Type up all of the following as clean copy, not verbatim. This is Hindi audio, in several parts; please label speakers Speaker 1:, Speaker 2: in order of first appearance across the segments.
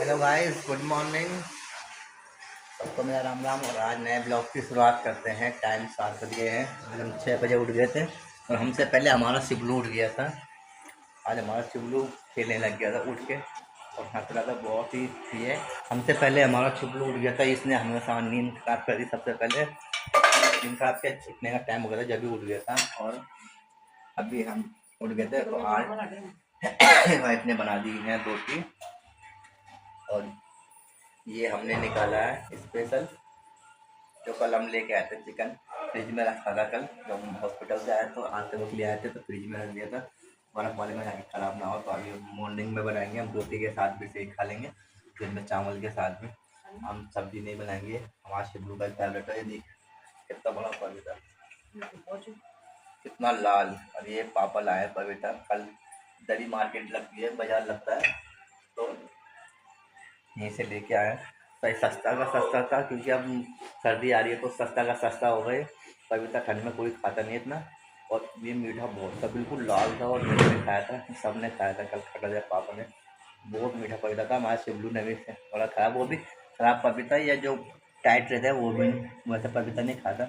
Speaker 1: Hello guys, good morning. सबको मेरा राम राम। और आज नए ब्लॉग की शुरुआत करते हैं। टाइम 7 बज गए हैं। आज हम 6 बजे उठ गए थे और हमसे पहले हमारा शिबलू उठ गया था। आज हमारा शिबलू खेलने लग गया था उठ के और हंस रहा था बहुत ही ये। हमसे पहले हमारा शिबलू उठ गया था, इसने हमेशा नींद खराब कर दी। सबसे पहले नींद खराब के उठने का टाइम हो गया था जब भी उठ गया था। और अभी हम उठ गए थे तो आज वाइफ ने बना दी है रोटी और ये हमने निकाला है स्पेशल, जो कल हम लेके आए थे। चिकन फ्रिज में रखा था, कल जब हम हॉस्पिटल से आए तो आते वक्त ले आए थे तो फ्रिज में रख दिया था बर्फ़ वाले में, ताकि ख़राब ना हो। तो अभी मॉर्निंग में बनाएंगे हम रोटी के साथ भी सेक खा लेंगे, फिर में चावल के साथ में। हम सब्जी नहीं बनाएंगे। हमारा शिबलू का फेवरेट है। ये देख कितना बड़ा पपीता, कितना लाल। और ये पापा लाए पपीता, कल दरी मार्केट लगती है, बाजार लगता है तो यहीं से लेके आए। भाई सस्ता का सस्ता था, क्योंकि अब सर्दी आ रही है तो सस्ता का सस्ता हो गए। पपीता ठंड में कोई खाता नहीं इतना। और ये मीठा बहुत था, बिल्कुल लाल था और मैंने भी खाया था, सब ने खाया था। कल खा दिया पापा ने। बहुत मीठा पपीता था। हमारे शिबलू ने भी थोड़ा खाया, वो भी खराब पपीता, या जो टाइट रहता है वो भी वैसा पपीता नहीं खाता,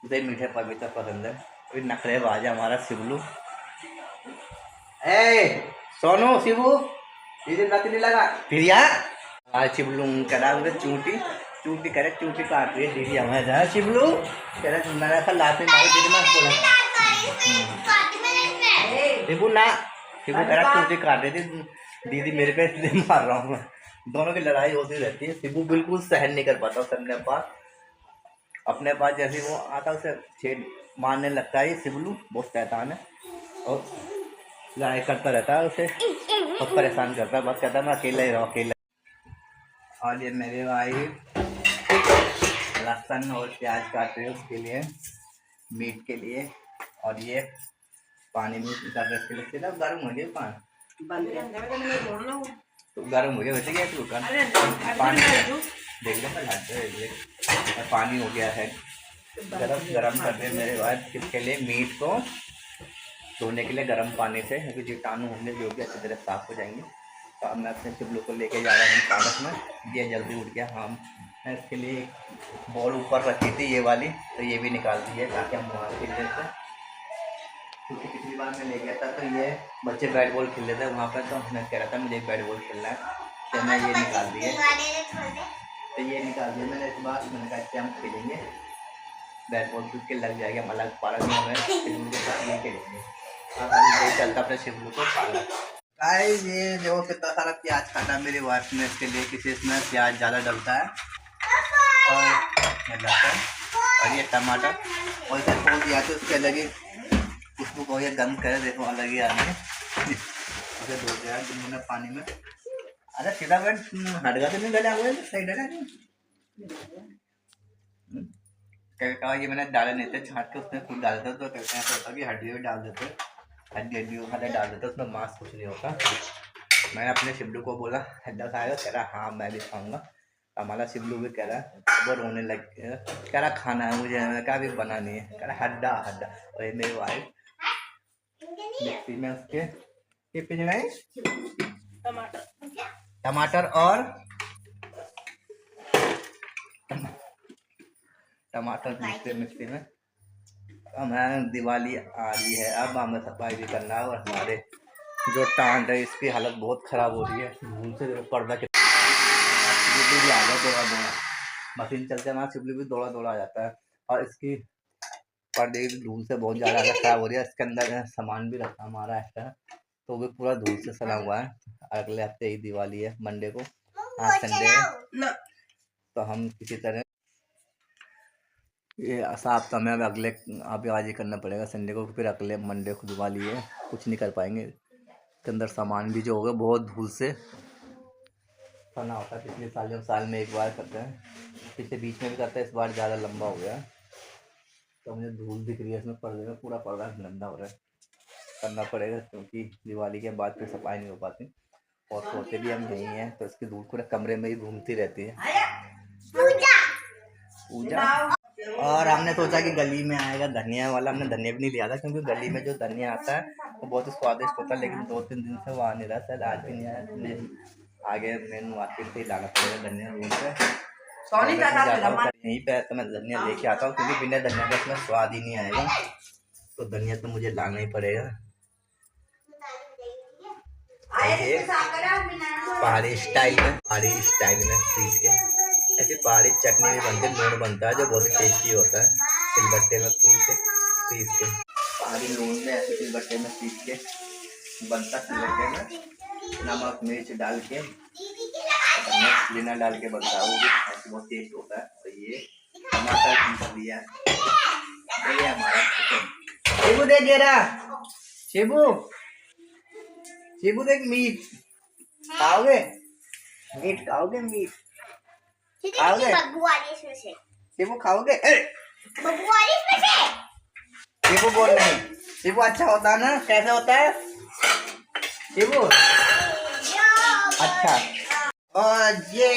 Speaker 1: उसे मीठे पपीता पसंद है। अभी नखरेबाज है हमारा शिबलू। ए सोनू शिबू, दीदी नथ नहीं लगा फिर यार। आज शिबलू करा उसे चूटी चूटी करे, चूटी काट रही है दीदी हमारे जहाँ। शिबलू कह रहा मैंने कहा लाते मारी दीदी मैं बोला शिबू ना। शिबू कह रहा चूटी काट रही थी दीदी मेरे पे, इसलिए मार रहा हूँ मैं। दोनों की लड़ाई होती रहती है। शिबू बिल्कुल सहन नहीं कर पाता उसे अपने पास जैसे वो आता उसे छेड़ मारने लगता है। ये शिबलू बहुत शैतान है और लड़ाई करता रहता है, उसे बहुत परेशान करता है। बस कहता है मैं अकेला ही रहूँ, अकेला। और ये मेरे भाई लहसुन और प्याज काट रहे हैं उसके लिए, मीट के लिए। और ये पानी भी कर रहे इसके लिए। सीधा गर्म हो गया पानी, तो गर्म हो गया वैसे क्या तू कर पानी देख लो। पानी हो गया है गरम कर रहे मेरे भाई। किसके लिए? मीट को धोने के लिए गर्म पानी से, क्योंकि कीटाणु होंगे जो भी अच्छी तरह साफ हो जाएंगे। तो अब मैं अपने शिबलू को लेके जा रहा हूँ पालक में। ये जल्दी उठ गया। हाँ, मैं इसके लिए बॉल ऊपर रखी थी ये वाली, तो ये भी निकाल दी है ताकि हम वहाँ खेल लेते। क्योंकि पिछली बार मैं ले गया था तो ये बच्चे बैट बॉल खेल लेते हैं वहाँ पर, तो मैं कह रहा था मुझे बैट बॉल खेलना है, तो मैं ये निकाल दिए। तो ये निकाल दिया मैंने इस बार। मैंने कहा इससे हम खेलेंगे बैट बॉल, क्योंकि लग जाएगा। हम अलग पालक में हमें शिबलू के साथ ये खेलेंगे। ये चलता अपने शिबलू को पालक। गाइस ये देखो कितना सारा प्याज काटा मेरी वाइफ ने इसके लिए, किसी इसमें प्याज ज़्यादा डलता है और और ये टमाटर और इसे छोड़ दिया तो उसके अलग ही खुशबू को ये गंद करे, देखो अलग ही आने उसे धो दिया जिन्होंने पानी में। अरे सीधा बैठ, हट गया तो नहीं डला हुआ है, सही डला क्या। ये मैंने डाले नहीं थे, छाट के उसमें खुद डालते तो कहते हैं होता कि हड्डी भी डाल देते, हड्डी वाले डाल देते, उसमें मांस कुछ नहीं होता। मैंने अपने शिबलू को बोला हड्डा खाएगा, कह रहा हाँ मैं भी खाऊंगा। हमारा शिबलू भी कह रहा वो रोने लग गया, कह रहा खाना है मुझे। मैंने कहा भी बना नहीं है, कह रहा हड्डा हड्डा। और ये मेरी वाइफ मिक्सी में उसके ये पिघलाए टमाटर और टमाटर मिक्सी में। हमें दिवाली आ रही है, अब हमें सफाई भी करना है। और हमारे जो टांट है इसकी हालत बहुत ख़राब हो रही है, धूल से पर्दा के भी आ गया दौड़ा दौड़ा। मशीन चलते हमारा शिबलू भी दौड़ा दौड़ा आ जाता है। और इसकी पर्दे की धूल से बहुत ज़्यादा ख़राब हो रही है। इसके अंदर सामान भी रखा हमारा एक्स्ट्रा, तो भी पूरा धूल से सना हुआ है। अगले हफ्ते ही दिवाली है, मंडे को। आज संडे है तो हम किसी तरह ये साफ तो हमें अब अगले अभी आज ही करना पड़ेगा संडे को, फिर अगले मंडे को दिवाली है, कुछ नहीं कर पाएंगे। के अंदर सामान भी जो होगा बहुत धूल से सना होता है। पिछले साल जब साल में एक बार करते हैं, पिछले बीच में भी करते हैं, इस बार ज़्यादा लंबा हो गया तो मुझे धूल दिख रही है इसमें, पर्दे में पूरा पर्दा गंदा हो रहा है। करना पड़ेगा क्योंकि दिवाली के बाद फिर सफाई नहीं हो पाती। और सोते भी हम यहीं हैं तो इसकी धूल पूरे कमरे में ही घूमती रहती है। पूजा और हमने सोचा कि गली में आएगा धनिया वाला, हमने धनिया भी नहीं लिया था, क्योंकि गली में जो धनिया आता है वो बहुत ही स्वादिष्ट होता है। लेकिन 2-3 दिन से वो आ नहीं रहा, शायद आज भी नहीं आया। आगे मेन मार्केट से लाना पड़ेगा धनिया रोड पे।
Speaker 2: सोनी का
Speaker 1: यहीं पे तो मैं धनिया लेके आता हूँ, क्योंकि बिना धनिया का इसमें स्वाद ही नहीं आएगा, तो धनिया तो मुझे लाना ही पड़ेगा। पहाड़ी स्टाइल में पीस के ऐसे पहाड़ी चटनी भी बनती है, लून बनता है जो बहुत ही टेस्टी होता है, सिलबट्टे में पीस के पहाड़ी लून में ऐसे सिलबट्टे में पीस के बनता, सिलबट्टे में नमक मिर्च डाल के पुदीना डाल के बनता है, वो भी ऐसे बहुत टेस्ट होता है। तो ये टमाटर पीस लिया, ये हमारा चिकन। शिबू देख ये रहा, शिबू देख मीट खाओगे, मीट खाओगे, मीट खाओगे, शिबू खाओगे, शिबू बोल नहीं, शिबू अच्छा होता है ना, कैसा होता है शिबू, अच्छा। और ये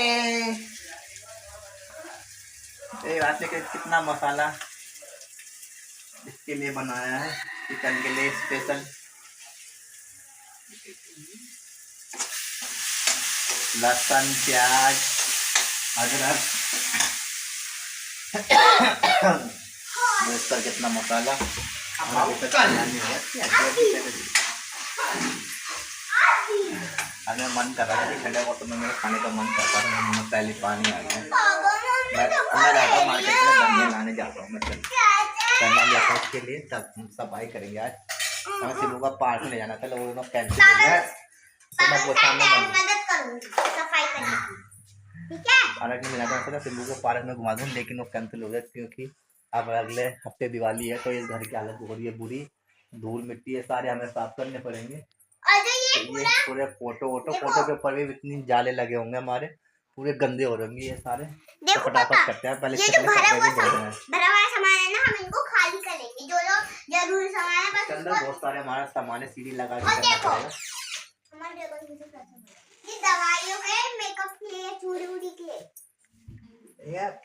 Speaker 1: आपने कितना मसाला इसके लिए बनाया है, चिकन के लिए स्पेशल, लहसुन प्याज अदरक मिक्स करके इतना मसाला, हमें मन कर रहा है ठंडे मौसम में मेरे खाने का मन करता है, मुँह में पहले पानी आ गया। मैं जाता हूँ मार्केट में, धनिया लाने जाता हूँ मैं, धनिया लेता हूँ उसके लिए, तब हम सफाई करेंगे। आज हमें सिर्फ का पार्क में ले जाना था, लोगों ने कैंसिल हो गया, तो मैं मदद करूंगी सफाई करने की, ठीक है। पार्क में ले जाना था, सिर्फ को पार्क में घुमा दूँ, लेकिन वो कैंसिल हो गया, क्योंकि अब अगले हफ्ते दिवाली है, तो इस घर की हालत हो रही है बुरी, धूल मिट्टी है सारे हमें साफ करने पड़ेंगे। ये पूरे फोटो के ऊपर भी इतनी जाले लगे होंगे हमारे, पूरे गंदे हो रहे ये सारे, तो फटाफट करते हैं पहले। ये जो भरा हुआ सामान है ना, हम इनको खाली करेंगे, जो लोग जरूरी सामान है बस अंदर बहुत सारे हमारा सामान है, सीढ़ी लगा के करना पड़ेगा। ये दवाइयों के, मेकअप के लिए, चूड़ी के लिए।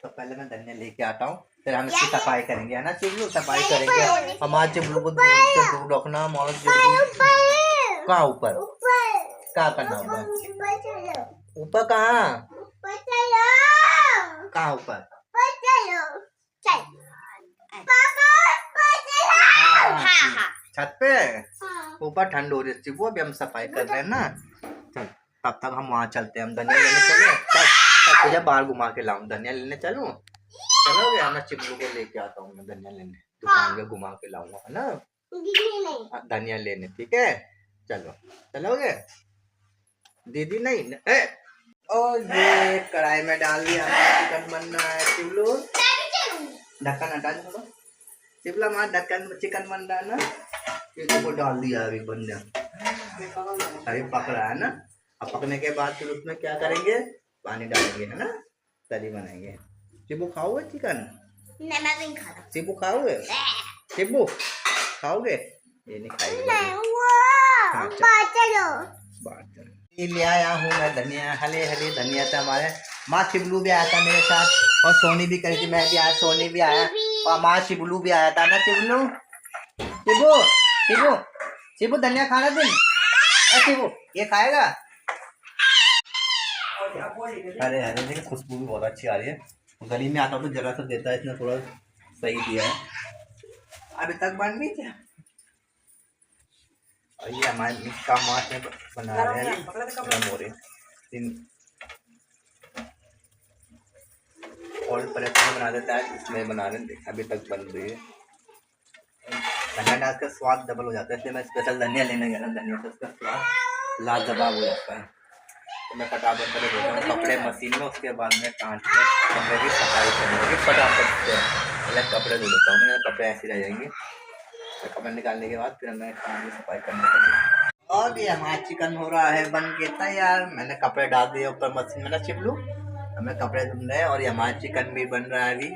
Speaker 1: तो पहले मैं धनिया लेके आता हूँ, फिर हम इसकी सफाई करेंगे, है ना चिबलू, सफाई करेंगे। हमारे चिबलू को दूर रखना, कहाँ ऊपर क्या करना ऊपर, ऊपर कहाँ कहाँ ऊपर, छत पे ऊपर ठंड हो रही है, वो अभी हम सफाई कर रहे हैं ना, चल तब तक हम वहाँ चलते हैं, हम धनिया लेने चले, तुझे बाहर घुमा के लाऊं, धनिया लेने चलूं, चलोगे? मैं चिबलू को लेके आता हूँ, मैं धनिया लेने दुकान पे घुमा के लाऊंगा, है ना, धनिया लेने, ठीक है, चलो चलोगे? दीदी नहीं और ये कढ़ाई में डाल दिया, चिकन बन रहा है, चिबलू ढक्कन हटा दो, चिबला हमारा ढक्कन चिकन बन रहा है ना, ये वो डाल दिया, अभी बन गया, अभी पक रहा है ना। अब पकने के बाद फिर उसमें क्या करेंगे, पानी डालेंगे, है ना, तरी बनाएंगे। चिबू खाओगे चिकन? नहीं मैं नहीं खाता। चिबू खाओगे? चिबू खाओगे? ये नहीं खाएगी। ये ले आया हूँ मैं धनिया, हले हले धनिया था, हमारे माँ चिबलू भी आया था मेरे साथ, और सोनी भी करी थी, मैं भी आया, सोनी भी आया, और माँ चिबलू भी आया था ना, चिबलू चिबू चिबू चिबू धनिया खाना तुम, चिबू ये खाएगा? अरे अरे देखिए खुशबू भी बहुत अच्छी आ रही है, गली में आता हूँ तो जरा सा देता है, इसने थोड़ा सही दिया है, अभी तक बन गई क्या? ये हमारे मिक्का मार्ट में बना रहे हैं, और परेशान बना देता है, इसमें बना रहे हैं, अभी तक बन रही है, धनिया डाल का स्वाद डबल हो जाता है, इसलिए मैं स्पेशल धनिया लेने गया ना, धनिया से उसका स्वाद लाजवाब हो जाता है। तो मैं फटाफट पहले धोता हूँ कपड़े मशीन में, उसके बाद में कांच के कमरे की सफाई करूँगी फटाफट से, पहले कपड़े धो लेता हूँ, मेरे कपड़े ऐसे रह जाएंगे, तो कपड़े निकालने के बाद फिर हमें काम की सफाई करनी पड़ेगी। और ये हमारा चिकन हो रहा है बन के तैयार, मैंने कपड़े डाल दिए ऊपर मशीन में ना चिबलू, हमें कपड़े धुल रहे हैं, और ये हमारा चिकन भी बन रहा है अभी,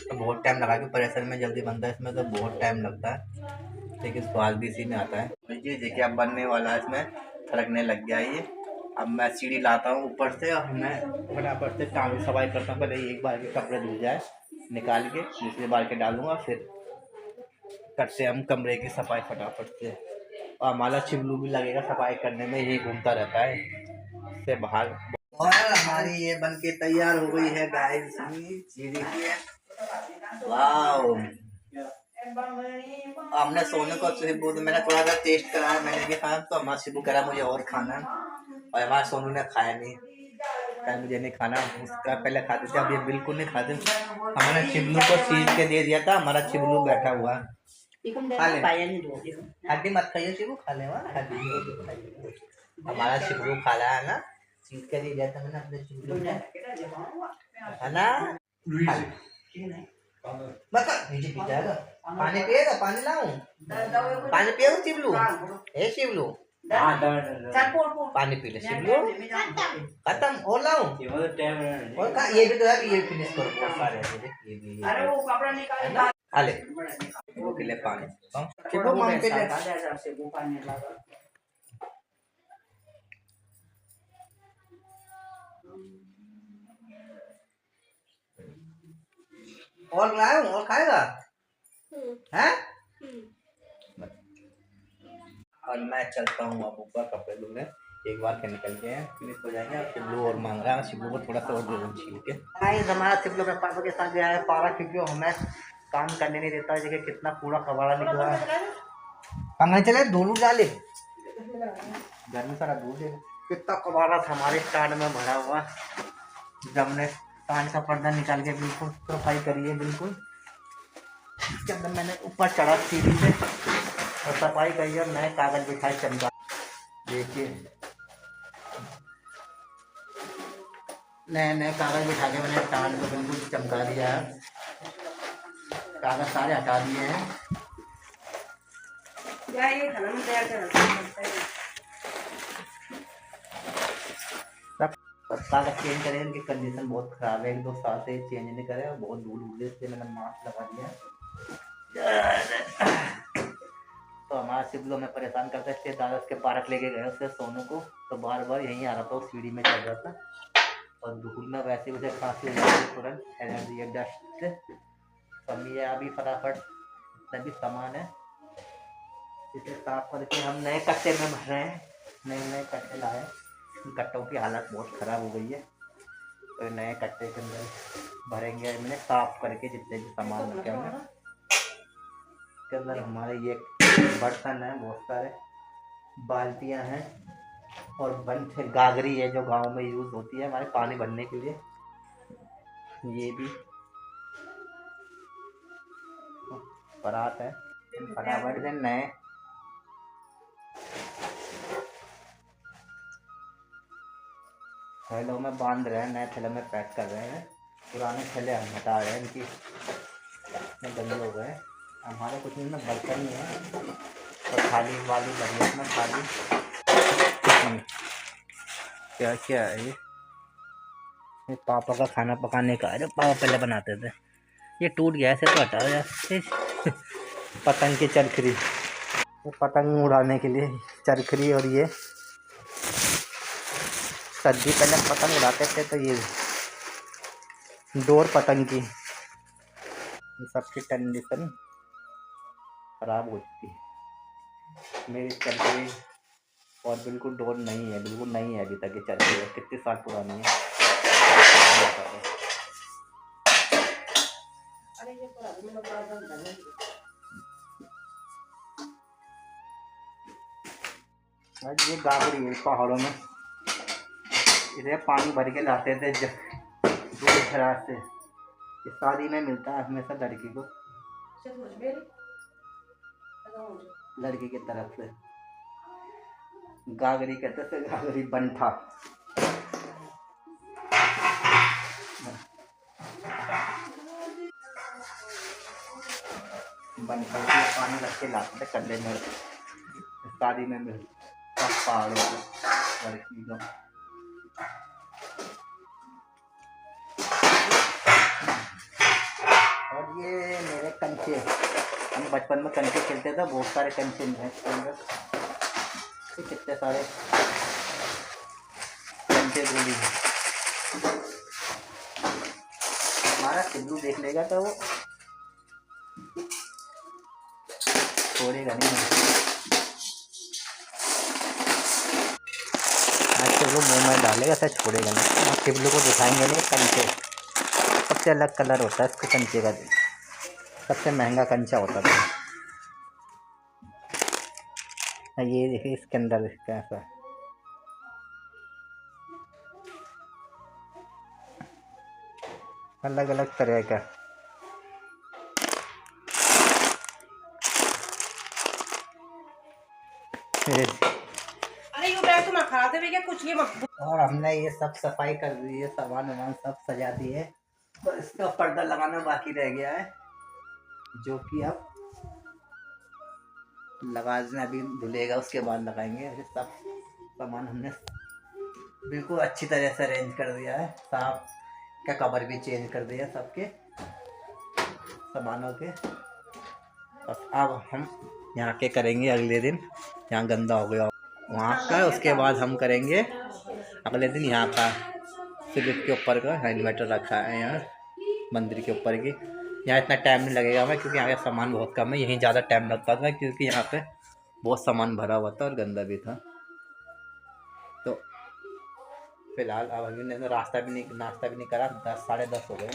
Speaker 1: तो बहुत टाइम लगा, क्योंकि प्रेशर में जल्दी बनता है, इसमें तो बहुत टाइम लगता है, लेकिन स्वाद भी इसी में आता है। ये देखिए अब बनने वाला है, इसमें फड़कने लग गया ये, अब मैं सीढ़ी लाता हूँ ऊपर से, और मैं फटाफट से काम की सफाई करता हूँ, पहले एक बार के कपड़े धुल जाए, निकाल के दूसरी बार के डालूंगा, फिर करते हम कमरे की सफाई फटाफट से। और हमारा चिबलू भी लगेगा सफाई करने में, यही घूमता रहता है, से बाहर। और हमारी ये बन के तैयार हो गई है गाइस। ये देखिए, वाओ। हमने सोने को बोल, मैंने थोड़ा सा टेस्ट कराया, मैंने भी खाया, तो हमारा शिबू करा मुझे और खाना, और हमारे सोनू ने खाया नहीं, कल मुझे नहीं खाना, उसका पहले खाते थे, अब ये बिल्कुल नहीं खाते। हमने चिबलू को चीज के दे दिया था, हमारा चिबलू बैठा हुआ खा ले, हड्डी मत खाइए शिबू, खा ले हड्डी, हमारा शिबलू खा रहा है ना, चीज के दे दिया था मैंने अपने शिबलू है ना, खा ले। नीचे पी जाएगा, पानी पिएगा, पानी लाऊं, पानी पिएगा शिबलू, ए शिबलू, पानी पी ले शिबलू, खत्म, और लाऊं, और का ये भी तो है, ये फिनिश करो, बहुत सारे हैं ये भी, अरे वो कपड़ा निकाल ना, खा ले, वो पी ले पानी, शिबलू मांग के ले, और लाऊं, और खाएगा हैं? और मैं चलता हूँ अब ऊपर कपड़े धोने, एक बार के निकल गए हैं, फिनिश हो जाएंगे। अब शिबलू और मांग रहा है, शिबलू को थोड़ा सा और दे दूँ छील के। हमारा शिबलू अपने पापा के साथ गया है पारा, क्योंकि हमें काम करने नहीं देता है। देखिए कितना पूरा कबाड़ा निकला है, कहाँ चले, धूल डाले घर में, सारा धूल है, कितना कबाड़ा था हमारे स्टार्ट में भरा हुआ। जब हमने कान का पर्दा निकाल के बिल्कुल सफाई करी है, बिल्कुल इसके अंदर मैंने ऊपर चढ़ा सीढ़ी से और सफाई करी और नए कागज बिछाए चमका। देखिए नए नए कागज बिठा के मैंने टान को बिल्कुल चमका दिया है, कागज सारे हटा दिए हैं। सब कागज चेंज करें, इनकी कंडीशन बहुत खराब है, 1-2 साल से चेंज नहीं करे और बहुत धूल उड़ से मैंने मास्क लगा दिया। तो हमारा शिबलू में परेशान करता है, इसलिए दादा उसके पार्क लेके गए उसके सोनू को, तो बार बार यहीं आ रहा था, सीढ़ी में चल रहा था, और धूल में वैसे उसे खांसी हो जाती है तुरंत, एलर्जी है डस्ट से। तो ये अभी फटाफट जितना भी सामान है इसे साफ करके हम नए कट्टे में भर रहे हैं, नए कट्टे लाए, कट्टों की हालत बहुत ख़राब हो गई है, तो नए कट्टे के अंदर भरेंगे, मैंने साफ करके जितने भी सामान रखे हैं के अंदर। हमारे ये बर्तन हैं, बहुत सारे बाल्टियां हैं, और बंद गागरी है जो गांव में यूज़ होती है हमारे पानी भरने के लिए, ये भी परात है। फटाफट से नए थैलों में बांध रहे हैं, नए थैलों में पैक कर रहे हैं, पुराने थैले हम हटा रहे हैं, इनकी गंदे हो गए। हमारे कुछ इनमें बर्तन ही है, तो थाली वाली भरी है, थाली क्या क्या है ये पापा का खाना पकाने का है, जो पापा पहले बनाते थे। ये टूट गया ऐसे तो हटा यार, पतंग की चरखरी, वो पतंग उड़ाने के लिए चरखरी, और ये सर्दी पहले पतंग उड़ाते थे, तो ये डोर पतंग की, सबकी कंडीशन खराब हो चुकी है। मेरी चरखरी और बिल्कुल डोर नहीं है, बिल्कुल नहीं है अभी तक ये चरखरी, कितने साल पुरानी है। ये गागरी है पहाड़ों में, इधर पानी भर के लाते थे दूर दराज से, ये शादी में मिलता है हमेशा लड़की को, लड़की की तरफ से गागरी कहते थे, गागरी बंठा। बंठा पानी रख के लाते थे कंडे में, शादी में मिलता पहाड़ों में लड़की को। और ये मेरे कंचे, हम बचपन में कंचे खेलते थे, बहुत सारे कंचे हैं इसके अंदर, कितने सारे कंचे गोली। हमारा शिबलू देख लेगा तो वो छोड़ेगा नहीं। आज के शिवलू मुँह में डालेगा ऐसा छोड़ेगा नहीं। और शिवलू को दिखाएंगे नहीं कंचे, सबसे अलग कलर होता है इसके कंचे का, सबसे महंगा कंचा होता था। ये देखिए इसके अंदर कैसा अलग अलग तरह का।
Speaker 2: अरे ये बैग तो ना खराब है क्या कुछ ये मत।
Speaker 1: और हमने ये सब सफाई कर दी है, सामान वामान सब सजा दिए, तो इसका पर्दा लगाना बाकी रह गया है, जो कि अब लगा देना, अभी धुलेगा उसके बाद लगाएंगे। ऐसे सब सामान हमने बिल्कुल अच्छी तरह से अरेंज कर दिया है, साफ का कवर भी चेंज कर दिया सबके सामानों के। बस अब हम यहाँ के करेंगे अगले दिन, यहाँ गंदा हो गया वहाँ का, उसके बाद हम करेंगे अगले दिन यहाँ का स्लिप के ऊपर का। इन्वर्टर रखा है यहाँ मंदिर के ऊपर की, यहाँ इतना टाइम नहीं लगेगा हमें क्योंकि यहाँ का सामान बहुत कम है, यहीं ज़्यादा टाइम लगता था क्योंकि यहाँ पे बहुत सामान भरा हुआ था और गंदा भी था। तो फिलहाल अब अभी ने नाश्ता भी नहीं करा, 10 साढ़े 10 हो गए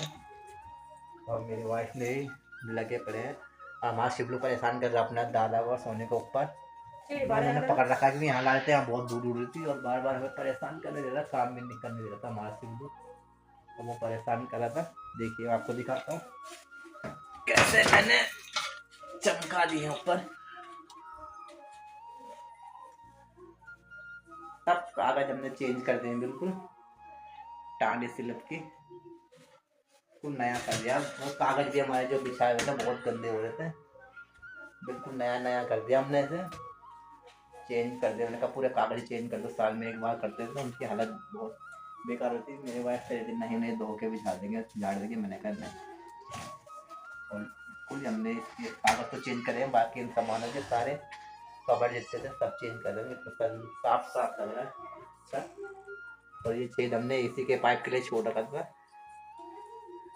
Speaker 1: और मेरी वाइफ ने लगे पड़े हैं। हमारा शिवलू परेशान कर रहा अपना दादा को सोने के ऊपर, मैंने पकड़ रखा क्योंकि यहाँ लाते हैं बहुत दूर दूर थी और बार बार हमें परेशान करने दे रहा, काम भी नहीं करने दे रहा था हमारा शिवलू, तो वो परेशान कर रहा था। देखिए आपको दिखाता हूँ कैसे मैंने चमका दिया ऊपर, सब कागज हमने चेंज कर दिए बिल्कुल, टांडी स्लिप की बिल्कुल नया कर दिया। वो कागज भी हमारे जो बिछाए हुए थे बहुत गंदे हो रहे थे, बिल्कुल नया नया कर दिया हमने, इसे चेंज कर दिया। मैंने कहा पूरे कागज चेंज कर दो, साल में एक बार करते थे तो उनकी हालत बहुत बेकार होती है। मेरे वाइफ से दिन नहीं धो के बिछा देंगे, झाड़ देंगे, मैंने कहा नहीं। और बिल्कुल हमने इसके कागज तो चेंज करे हैं, बाकी इन सामानों के सारे कवर जितने थे सब चेंज कर देंगे, तो साफ साफ लग रहा है सब। और ये छेद हमने एसी के पाइप के लिए छोड़ रखा था,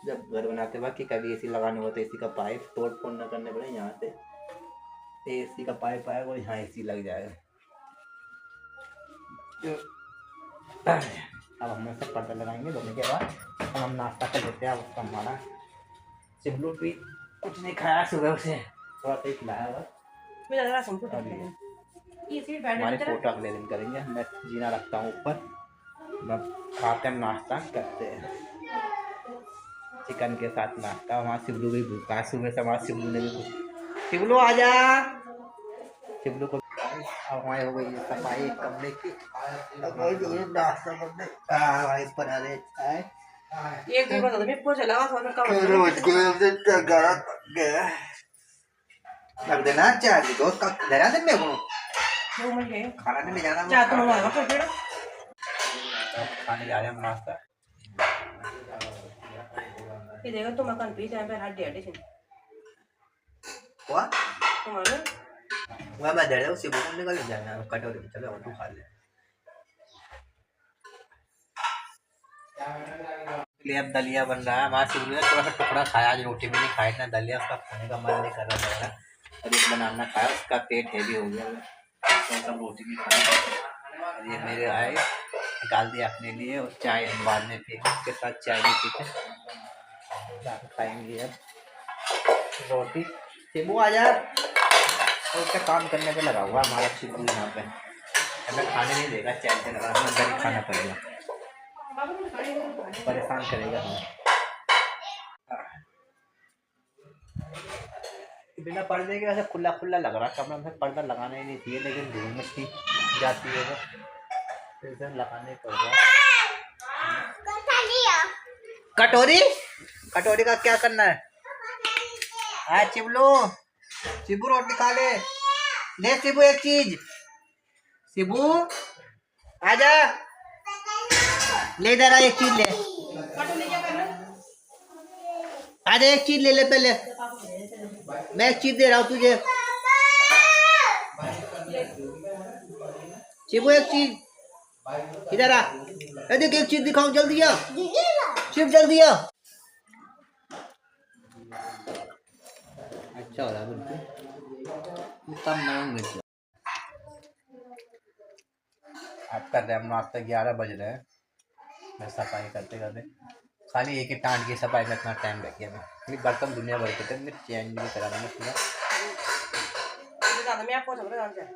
Speaker 1: जब घर बनाते वक्त कि कभी एसी लगाना हो तो एसी का पाइप तोड़ फोड़ न करने पड़े, यहाँ से एसी का पाइप आएगा और यहाँ एसी लग जाएगा। अब हम सब पर्दा लगाएंगे, धोने के बाद अब हम नाश्ता कर लेते हैं। अब उसका हमारा शिवलू भी कुछ नहीं खाया सुबह से, थोड़ा सा ही खिलाया बस। हमारे फोटो अगले दिन करेंगे, मैं जीना रखता हूँ ऊपर, खाते हैं नाश्ता करते हैं चिकन के साथ नाश्ता। हमारा शिवलू भी भूखा है सुबह से, हमारा शिवलू ने भी शिवलू आ जा, शिवलू को हमारी हो गई सफाई कमरे की, नाश्ता करने भाई पर अरे चाय
Speaker 2: एक दिन बता दो चला सोने का
Speaker 1: रोज गया लग देना चाय की दोस्त का लेना दे मेरे को खाना नहीं ले जाना,
Speaker 2: चाय तो मंगवाएगा फिर बेटा,
Speaker 1: खाने जा रहे हैं हम नाश्ता।
Speaker 2: ये देखो तुम अकन पी टाइम पे हाथ दे दे
Speaker 1: हुआ
Speaker 2: तुम्हारे
Speaker 1: वह मैं दे रहा हूँ उसी बोतल निकल जाना कटोरी में, चलो तू खा ले। अब दलिया बन रहा है, हमारा शिवलू ने थोड़ा सा टुकड़ा खाया, आज रोटी भी नहीं खाई ना दलिया, उसका खाने का मन नहीं कर रहा लग रहा, और एक बनाना खाया उसका पेट हैवी हो गया, तो सब रोटी भी खाया। और ये मेरे आए निकाल दिया अपने लिए, और चाय हम बाद में पिएंगे, उसके साथ चाय भी पीते खाएंगे। अब रोटी शिबू आ जा, और उसका काम करने पे लगा हुआ हमारा शिवलू यहाँ पे, हमें खाने नहीं देगा, चैन से लगा हमें अंदर ही खाना पड़ेगा, परेशान करेगा हमें। बिना पर्दे के वैसे खुला खुला लग रहा कमरा में, पर्दा लगाना ही नहीं चाहिए, लेकिन धूल मिट्टी जाती है तो इसे लगाने पड़ रहा। कटोरी कटोरी का क्या करना है? हाँ चिबलू, शिबू रोटी खा ले, ले शिबू एक चीज, शिबू आजा ले जरा एक चीज ले, आजा एक चीज ले ले पहले, मैं एक चीज दे रहा हूँ तुझे, शिबू एक चीज इधर आ, देख एक चीज दिखाओ जल्दी आ, शिव जल्दी आ। अच्छा हो रहा है बिल्कुल कम नमक मिर्च। आप कर रहे हैं हम नाश्ता 11 बज रहे हैं। मैं सफाई करते करते खाली एक ही टाँट की सफाई में इतना टाइम लग गया। मैं बर्तन दुनिया भर के थे, मैं चेंज भी करा दूँगा पूरा।
Speaker 2: मुझे ज्यादा मैं आपको सब जान जाए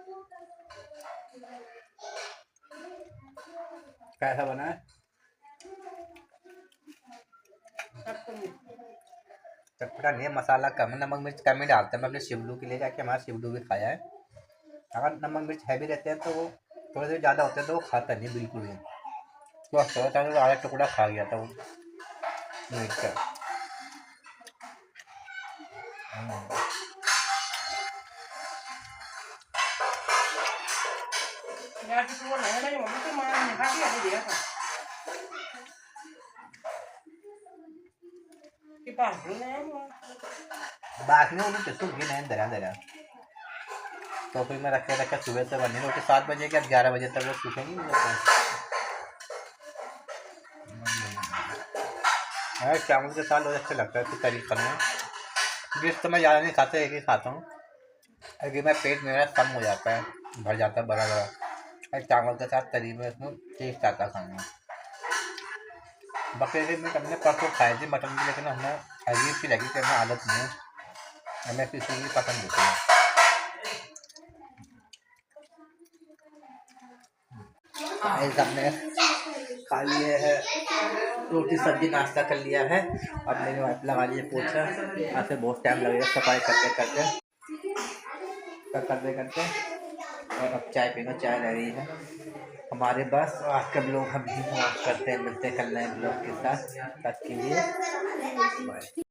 Speaker 1: कैसा बना है? चटपटा नहीं है, मसाला कम है, नमक मिर्च कम ही डालते हैं। मैं अपने शिवलू के लिए जाके हमारा शिवलू भी खाया है। अगर नमक मिर्च हैवी रहते हैं तो वो थोड़े से ज़्यादा होते हैं तो वो खाता नहीं बिल्कुल भी। तो अच्छा था, तो आधा टुकड़ा खा गया था वो मिर्च का।
Speaker 2: यार किसी को नहीं मेरी मम्मी की माँ ने खा के दिया था कि पास नहीं है
Speaker 1: बात नहीं उन्हें किसको गिन है दरा दरा। तो फिर मैं रखे रखे सुबह से बनी रोटी 7 बजे के 11 बजे तक वो सूखेंगी मुझे तो। चावल के साथ बहुत अच्छा लगता है तो करी खाना। डिश तो मैं ज़्यादा नहीं खाता, एक ही खाता हूँ क्योंकि मैं पेट मेरा कम हो जाता है, भर जाता है बड़ा बड़ा। और चावल के साथ तरी में उसमें टेस्ट आता है खाने में। बकरे के मीट हमने परसों खाई थी मटन की, लेकिन हमें अजीब सी लगी कि हमें आदत नहीं है, हमें किसी की पसंद होती है। हमने खा लिए है रोटी सब्जी नाश्ता कर लिया है। अब मेरी वाइफ लगा लिए पोछा, यहाँ से बहुत टाइम लगेगा सफाई करते करते। और अब चाय पीना, चाय रह रही है हमारे बस। आज कब लोग हम भी करते हैं, मिलते हैं कल नए ब्लॉग के साथ, तब के लिए बाय।